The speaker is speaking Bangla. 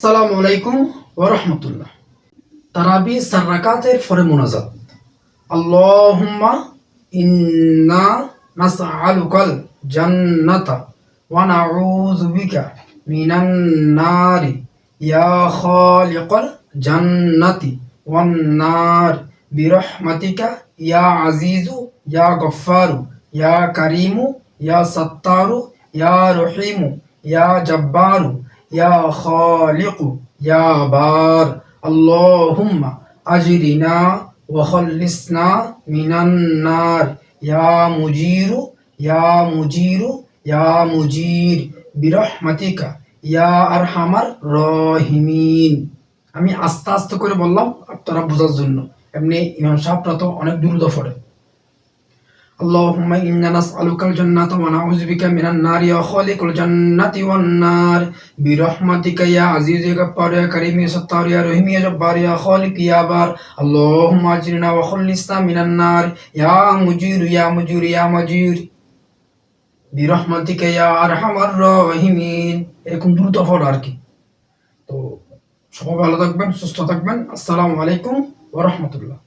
আসসালামু আলাইকুম ওয়া রাহমাতুল্লাহ। তারাবি 4 রাকাতের পরে মুনাজাত। আল্লাহুম্মা ইন্না নাসআলুকাল জান্নাতা ওয়া নাউযু বিকা মিনান নারি ইয়া খালিকাল জান্নাতি ওয়ান নার বিরহমাতিকা ইয়া আজিজু ইয়া গফফারু ইয়া কারীমু ইয়া সাত্তারু ইয়া রহিমু ইয়া জাব্বারু ইয়া খালিকু ইয়া বার। আল্লাহুম্মা আজরিনা ওয়া খাল্লিসনা মিনান নার ইয়া মুজিরু ইয়া মুজিরু ইয়া মুজির বিরহমাতিকা ইয়া আরহামার রাহিমিন। আমি আস্তে আস্তে করে বললাম আপনারা বোঝার জন্য। এমনি ইমাম সাহেবরা তো অনেক দ্রুত পড়ে। اللهم إنا نسألك الجنة ونعوذ بك من النار يا خالق الجنة والنار برحمتك يا عزيز يا غفار يا كريم يا ستار يا رحيم يا جبار يا خالق يا بار. اللهم أجرنا وخلصنا من النار يا مجير يا مجير يا مجير برحمتك يا أرحم الراحمين। এরকম দ্রুত পড়ো আর কি। তো সবাই ভালো থাকবেন, সুস্থ থাকবেন। আসসালামু আলাইকুম ওয়া রাহমাতুল্লাহ।